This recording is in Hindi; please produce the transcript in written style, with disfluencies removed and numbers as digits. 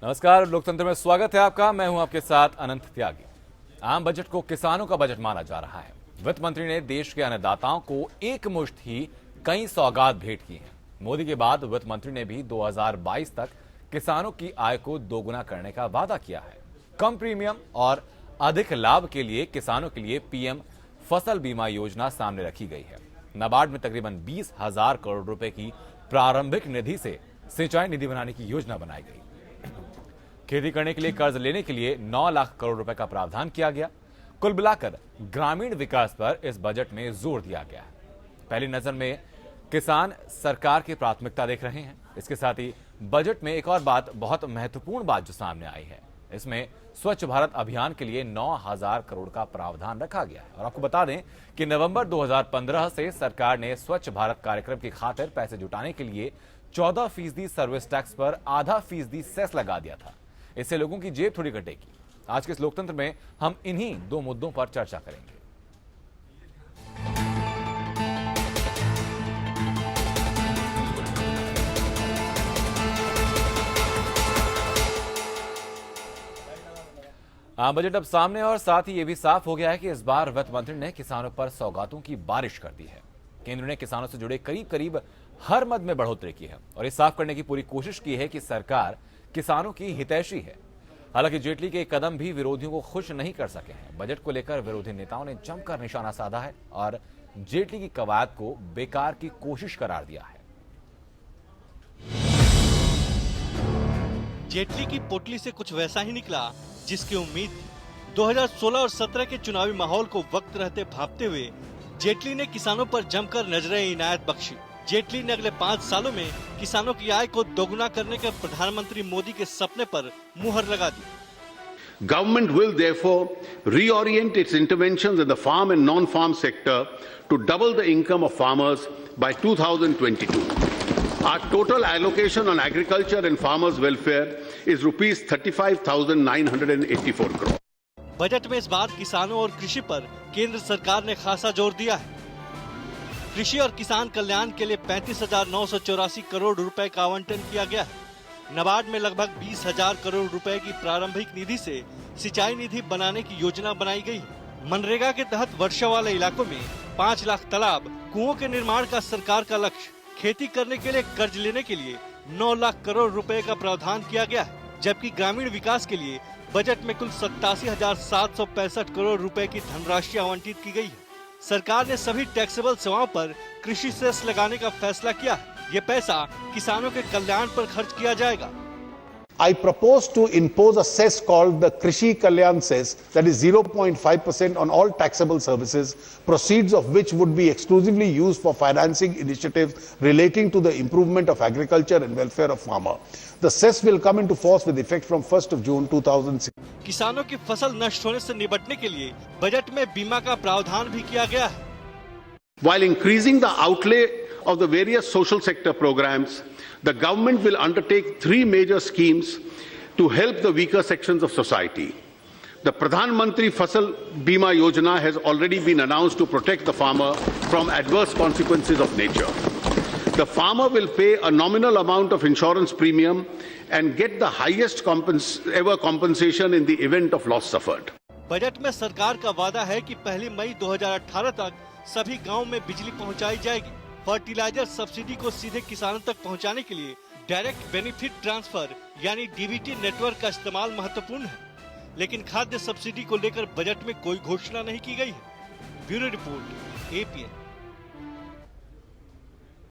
नमस्कार, लोकतंत्र में स्वागत है आपका। मैं हूं आपके साथ अनंत त्यागी। आम बजट को किसानों का बजट माना जा रहा है। वित्त मंत्री ने देश के अन्नदाताओं को एक मुश्त ही कई सौगात भेंट की हैं। मोदी के बाद वित्त मंत्री ने भी 2022 तक किसानों की आय को दोगुना करने का वादा किया है। कम प्रीमियम और अधिक लाभ के लिए किसानों के लिए पीएम फसल बीमा योजना सामने रखी गई है। नाबार्ड में तकरीबन 20,000 करोड़ रुपए की प्रारंभिक निधि से सिंचाई निधि बनाने की योजना बनाई गई। खेती करने के लिए कर्ज लेने के लिए 9 लाख करोड़ रुपए का प्रावधान किया गया। कुल मिलाकर ग्रामीण विकास पर इस बजट में जोर दिया गया है। पहली नजर में किसान सरकार की प्राथमिकता देख रहे हैं। इसके साथ ही बजट में एक और बात, बहुत महत्वपूर्ण बात जो सामने आई है, इसमें स्वच्छ भारत अभियान के लिए 9,000 करोड़ का प्रावधान रखा गया है। और आपको बता दें कि नवंबर 2015 से सरकार ने स्वच्छ भारत कार्यक्रम की खातिर पैसे जुटाने के लिए 14% सर्विस टैक्स पर आधा फीसदी सेस लगा दिया था। इससे लोगों की जेब थोड़ी कटेगी। आज के इस लोकतंत्र में हम इन्हीं दो मुद्दों पर चर्चा करेंगे। आम बजट अब सामने और साथ ही यह भी साफ हो गया है कि इस बार वित्त मंत्री ने किसानों पर सौगातों की बारिश कर दी है। केंद्र ने किसानों से जुड़े करीब करीब हर मद में बढ़ोतरी की है और ये साफ करने की पूरी कोशिश की है कि सरकार किसानों की हितैषी है। हालांकि जेटली के कदम भी विरोधियों को खुश नहीं कर सके हैं। बजट को लेकर विरोधी नेताओं ने जमकर निशाना साधा है और जेटली की कवायद को बेकार की कोशिश करार दिया है। जेटली की पोटली से कुछ वैसा ही निकला जिसकी उम्मीद थी। 2016 और 17 के चुनावी माहौल को वक्त रहते भांपते हुए जेटली ने किसानों पर जमकर नजरें इनायत बख्शी। जेटली ने अगले 5 सालों में किसानों की आय को दोगुना करने के प्रधानमंत्री मोदी के सपने पर मुहर लगा दी। Government will therefore reorient its interventions in the farm and non-farm sector to double the income of farmers by 2022. Our total allocation on agriculture and farmers' welfare is rupees 35,984 crore. Budget में इस बार किसानों और कृषि पर केंद्र सरकार ने खासा जोर दिया है। कृषि और किसान कल्याण के लिए 35,984 करोड़ रुपए का आवंटन किया गया है। नाबार्ड में लगभग 20,000 करोड़ रुपए की प्रारंभिक निधि से सिंचाई निधि बनाने की योजना बनाई गई है। मनरेगा के तहत वर्षा वाले इलाकों में 5 लाख तालाब, कुओं के निर्माण का सरकार का लक्ष्य। खेती करने के लिए कर्ज लेने के लिए 9 लाख करोड़ रुपए का प्रावधान किया गया है, जबकि ग्रामीण विकास के लिए बजट में कुल 87,765 करोड़ रुपए की धनराशि आवंटित की गई है। सरकार ने सभी टैक्सेबल सेवाओं पर कृषि सेस लगाने का फैसला किया है। ये पैसा किसानों के कल्याण पर खर्च किया जाएगा। I propose to impose a cess called the Krishi Kalyan cess, that is 0.5% on all taxable services, proceeds of which would be exclusively used for financing initiatives relating to the improvement of agriculture and welfare of farmer. The cess will come into force with effect from 1st of June 2006. किसानों की फसल नष्ट होने से निपटने के लिए बजट में बीमा का प्रावधान भी किया गया है। While increasing the outlay of the various social sector programs, the government will undertake 3 major schemes to help the weaker sections of society. The Pradhan Mantri Fasal Bima Yojana has already been announced to protect the farmer from adverse consequences of nature. The farmer will pay a nominal amount of insurance premium and get the highest ever compensation in the event of loss suffered. Budget में सरकार का वादा है कि 1 मई 2018 तक सभी गांव में बिजली पहुंचाई जाएगी। फर्टिलाइजर सब्सिडी को सीधे किसानों तक पहुंचाने के लिए डायरेक्ट बेनिफिट ट्रांसफर यानी डीबीटी नेटवर्क का इस्तेमाल महत्वपूर्ण है, लेकिन खाद्य सब्सिडी को लेकर बजट में कोई घोषणा नहीं की गई है। Bureau report, APN.